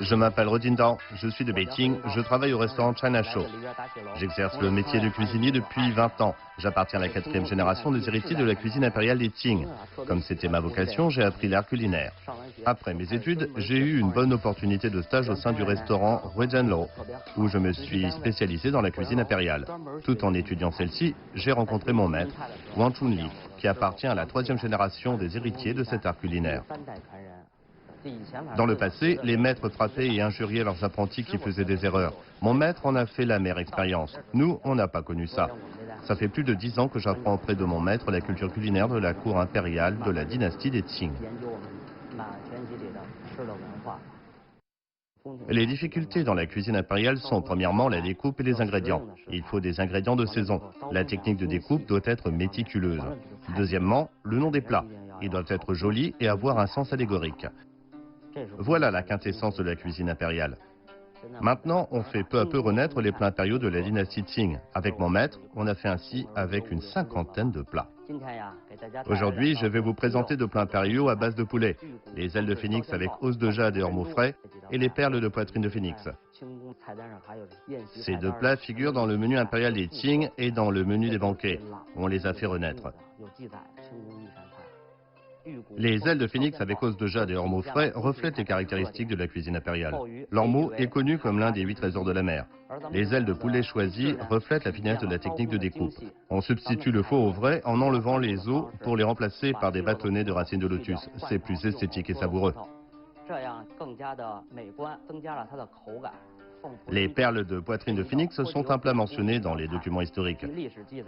Je m'appelle Rodindan, je suis de Beijing, je travaille au restaurant China Show. J'exerce le métier de cuisinier depuis 20 ans. J'appartiens à la 4e génération des héritiers de la cuisine impériale des Qing. Comme c'était ma vocation, j'ai appris l'art culinaire. Après mes études, j'ai eu une bonne opportunité de stage au sein du restaurant Huizhenlou, où je me suis spécialisé dans la cuisine impériale. Tout en étudiant celle-ci, j'ai rencontré mon maître, Wang Chunli, qui appartient à la 3e génération des héritiers de cet art culinaire. Dans le passé, les maîtres frappaient et injuriaient leurs apprentis qui faisaient des erreurs. Mon maître en a fait l'amère expérience. Nous, on n'a pas connu ça. Ça fait plus de 10 ans que j'apprends auprès de mon maître la culture culinaire de la cour impériale de la dynastie des Qing. Les difficultés dans la cuisine impériale sont premièrement la découpe et les ingrédients. Il faut des ingrédients de saison. La technique de découpe doit être méticuleuse. Deuxièmement, le nom des plats. Ils doivent être jolis et avoir un sens allégorique. Voilà la quintessence de la cuisine impériale. Maintenant, on fait peu à peu renaître les plats impériaux de la dynastie Qing. Avec mon maître, on a fait ainsi avec une 50aine de plats. Aujourd'hui, je vais vous présenter deux plats impériaux à base de poulet. Les ailes de phénix avec os de jade et ormeaux frais et les perles de poitrine de phénix. Ces deux plats figurent dans le menu impérial des Qing et dans le menu des banquets. On les a fait renaître. Les ailes de phénix avec os de jade et ormeaux frais reflètent les caractéristiques de la cuisine impériale. L'ormeau est connu comme l'un des 8 trésors de la mer. Les ailes de poulet choisies reflètent la finesse de la technique de découpe. On substitue le faux au vrai en enlevant les os pour les remplacer par des bâtonnets de racines de lotus. C'est plus esthétique et savoureux. Les perles de poitrine de phénix sont un plat mentionné dans les documents historiques.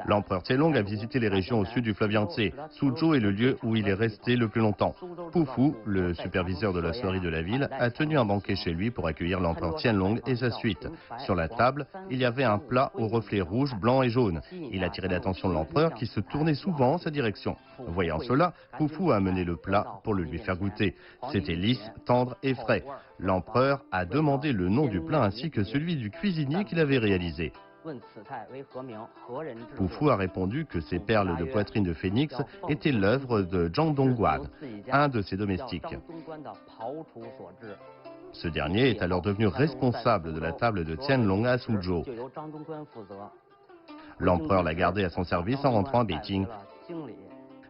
L'empereur Tianlong a visité les régions au sud du fleuve Yangtze. Suzhou est le lieu où il est resté le plus longtemps. Pu Fu, le superviseur de la soierie de la ville, a tenu un banquet chez lui pour accueillir l'empereur Tianlong et sa suite. Sur la table, il y avait un plat aux reflets rouges, blancs et jaunes. Il a attiré l'attention de l'empereur qui se tournait souvent en sa direction. Voyant cela, Pu Fu a amené le plat pour le lui faire goûter. C'était lisse, tendre et frais. L'empereur a demandé le nom du plat ainsi que celui du cuisinier qui l'avait réalisé. Pu Fu a répondu que ces perles de poitrine de phénix étaient l'œuvre de Zhang Dongguan, un de ses domestiques. Ce dernier est alors devenu responsable de la table de Tianlong à Suzhou. L'empereur l'a gardé à son service en rentrant à Beijing.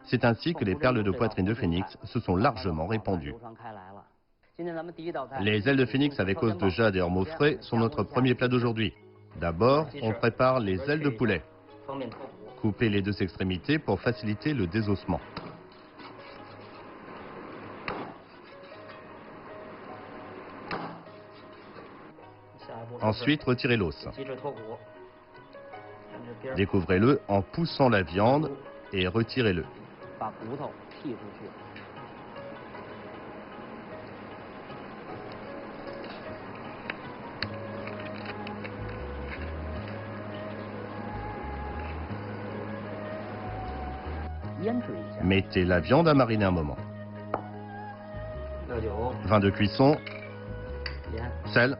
C'est ainsi que les perles de poitrine de phénix se sont largement répandues. Les ailes de phénix avec os de jade et ormeaux frais sont notre premier plat d'aujourd'hui. D'abord, on prépare les ailes de poulet. Coupez les deux extrémités pour faciliter le désossement. Ensuite, retirez l'os. Découvrez-le en poussant la viande et retirez-le. Mettez la viande à mariner un moment. Vin de cuisson, sel,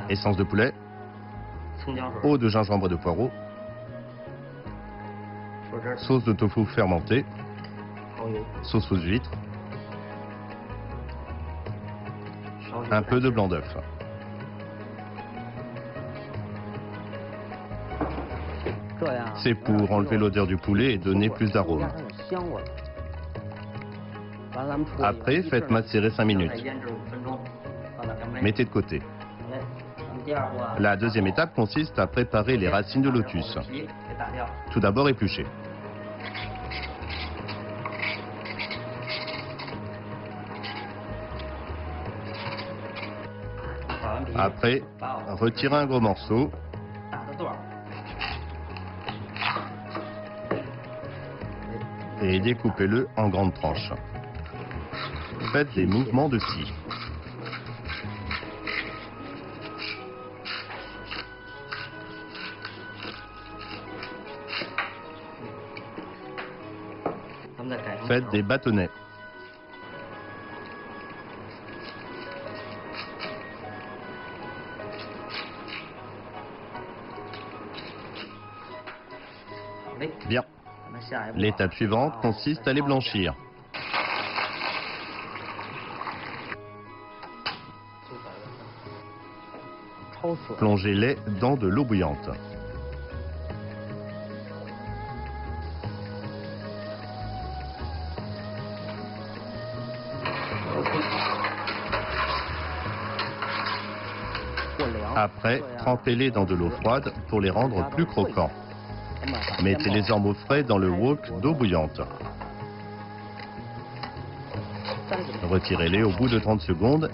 essence de poulet, eau de gingembre et de poireau, sauce de tofu fermentée, sauce aux huîtres, un peu de blanc d'œuf. C'est pour enlever l'odeur du poulet et donner plus d'arôme. Après, faites macérer 5 minutes. Mettez de côté. La deuxième étape consiste à préparer les racines de lotus. Tout d'abord, éplucher. Après, retirez un gros morceau. Et découpez-le en grandes tranches. Faites des mouvements de scie. Faites des bâtonnets. Bien. L'étape suivante consiste à les blanchir. Plongez-les dans de l'eau bouillante. Après, trempez-les dans de l'eau froide pour les rendre plus croquants. Mettez les ormeaux frais dans le wok d'eau bouillante. Retirez-les au bout de 30 secondes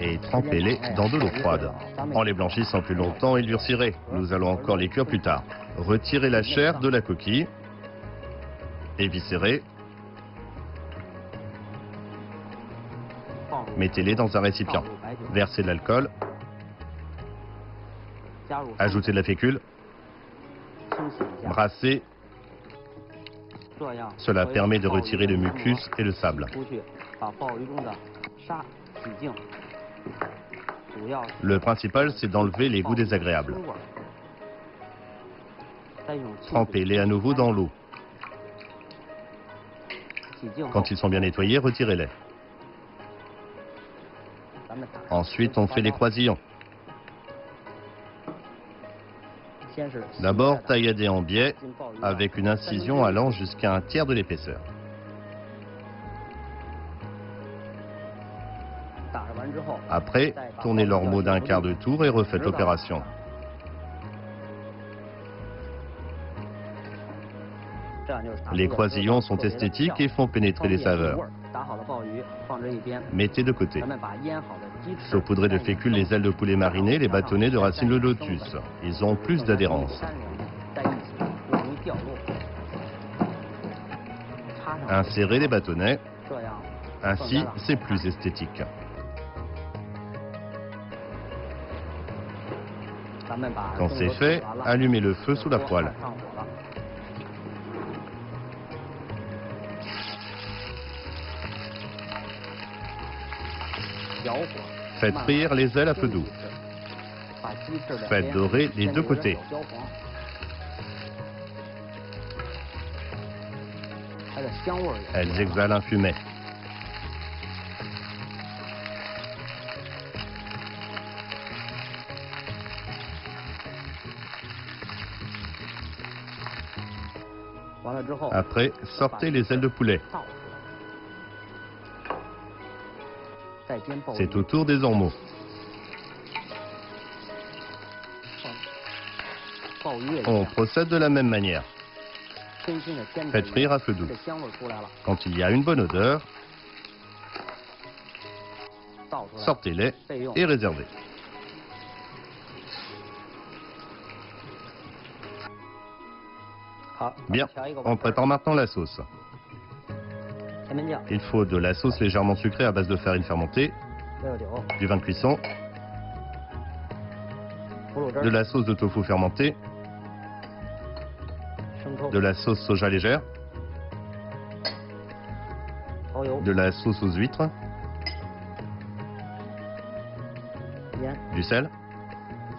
et trempez-les dans de l'eau froide. En les blanchissant plus longtemps, ils durciraient. Nous allons encore les cuire plus tard. Retirez la chair de la coquille, éviscérez. Mettez-les dans un récipient. Versez de l'alcool. Ajoutez de la fécule. Brassez. Cela permet de retirer le mucus et le sable. Le principal, c'est d'enlever les goûts désagréables. Trempez-les à nouveau dans l'eau. Quand ils sont bien nettoyés, retirez-les. Ensuite, on fait les croisillons. D'abord, tailladez en biais avec une incision allant jusqu'à un tiers de l'épaisseur. Après, tournez l'ormeau d'un quart de tour et refaites l'opération. Les croisillons sont esthétiques et font pénétrer les saveurs. Mettez de côté. Saupoudrez de fécule les ailes de poulet marinées, les bâtonnets de racines de lotus. Ils ont plus d'adhérence. Insérez les bâtonnets. Ainsi, c'est plus esthétique. Quand c'est fait, allumez le feu sous la poêle. Faites frire les ailes à feu doux. Faites dorer les deux côtés. Elles exhalent un fumet. Après, sortez les ailes de poulet. C'est au tour des ormeaux. On procède de la même manière. Faites frire à feu doux. Quand il y a une bonne odeur, sortez-les et réservez. Bien, on prépare maintenant la sauce. Il faut de la sauce légèrement sucrée à base de farine fermentée, du vin de cuisson, de la sauce de tofu fermentée, de la sauce soja légère, de la sauce aux huîtres, du sel,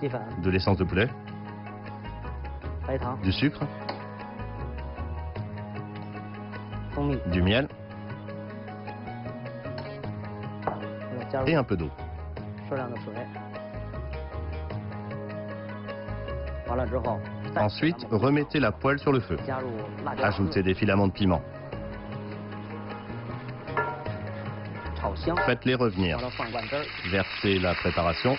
de l'essence de poulet, du sucre, du miel et un peu d'eau. Ensuite, remettez la poêle sur le feu. Ajoutez des filaments de piment. Faites-les revenir. Versez la préparation.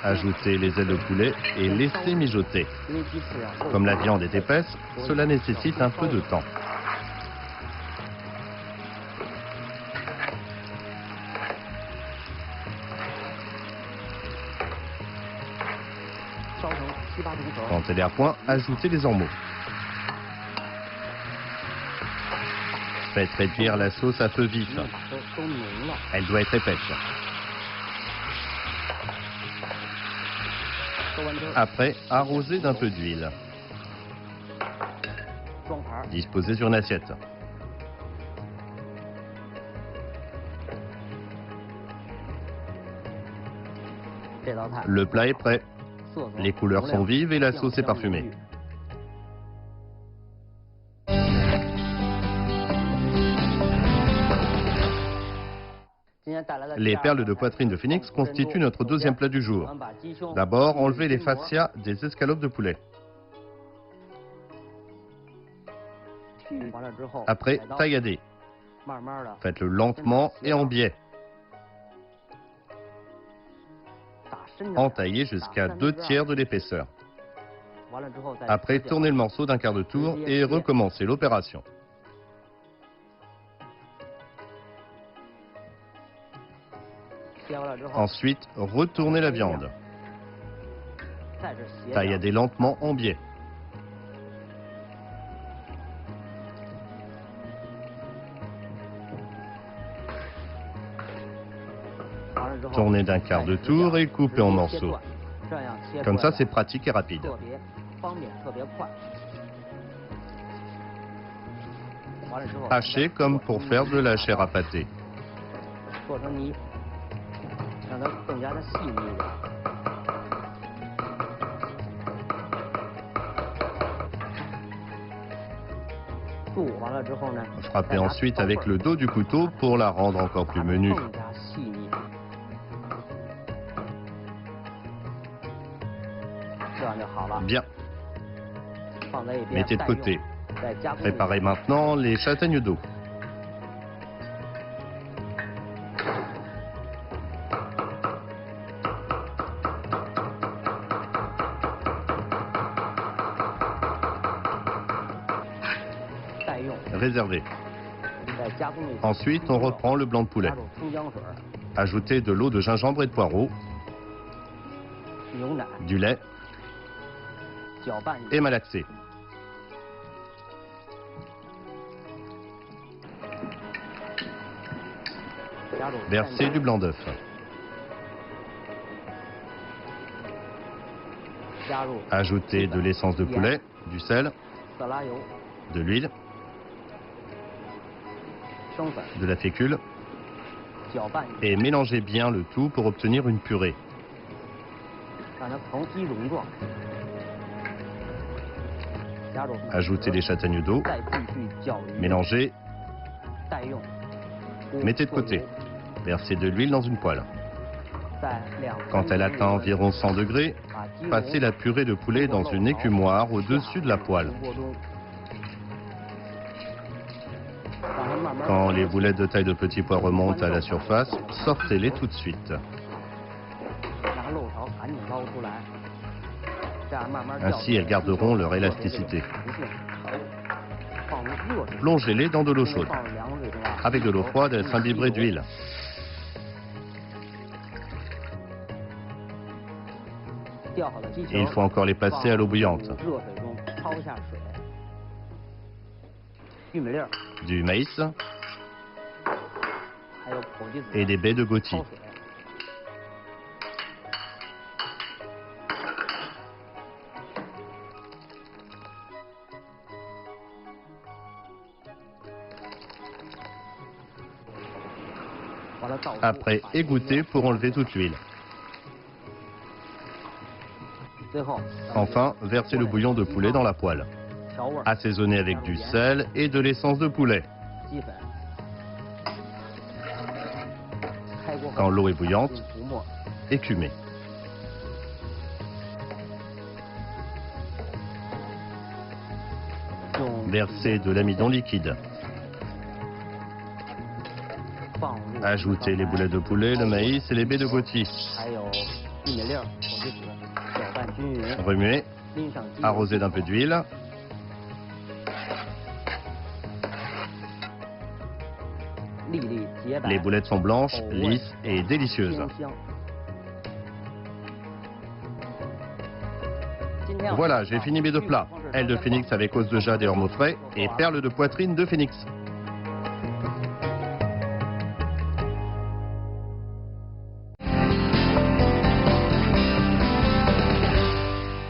Ajoutez les ailes de poulet et laissez mijoter. Comme la viande est épaisse, cela nécessite un peu de temps. Quand elle est à point, ajoutez les ormeaux. Faites réduire la sauce à feu vif. Elle doit être épaisse. Après, arrosez d'un peu d'huile. Disposez sur une assiette. Le plat est prêt. Les couleurs sont vives et la sauce est parfumée. Les perles de poitrine de phénix constituent notre deuxième plat du jour. D'abord, enlevez les fascias des escalopes de poulet. Après, tailladez. Faites-le lentement et en biais. Entaillez jusqu'à 2/3 de l'épaisseur. Après, tournez le morceau d'un quart de tour et recommencez l'opération. Ensuite, retournez la viande. Tailladez lentement en biais. Tournez d'un quart de tour et coupez en morceaux. Comme ça, c'est pratique et rapide. Hachez comme pour faire de la chair à pâté. Frappez ensuite avec le dos du couteau pour la rendre encore plus menue. Bien. Mettez de côté. Préparez maintenant les châtaignes d'eau. Réservez. Ensuite, on reprend le blanc de poulet. Ajoutez de l'eau de gingembre et de poireau, du lait et malaxez. Versez du blanc d'œuf. Ajoutez de l'essence de poulet, du sel, de l'huile, de la fécule et mélangez bien le tout pour obtenir une purée. Ajoutez les châtaignes d'eau, mélangez, mettez de côté, versez de l'huile dans une poêle. Quand elle atteint environ 100 degrés, passez la purée de poulet dans une écumoire au-dessus de la poêle. Quand les boulettes de taille de petits pois remontent à la surface, sortez-les tout de suite. Ainsi, elles garderont leur élasticité. Plongez-les dans de l'eau chaude. Avec de l'eau froide, elles s'imbiberaient d'huile. Et il faut encore les passer à l'eau bouillante. Du maïs et des baies de goji. Après, égouttez pour enlever toute l'huile. Enfin, versez le bouillon de poulet dans la poêle. Assaisonnez avec du sel et de l'essence de poulet. Quand l'eau est bouillante, écumez. Versez de l'amidon liquide. Ajoutez les boulettes de poulet, le maïs et les baies de goji. Remuez. Arrosez d'un peu d'huile. Les boulettes sont blanches, lisses et délicieuses. Voilà, j'ai fini mes deux plats. Ailes de phénix avec os de jade et ormeaux frais et perles de poitrine de phénix.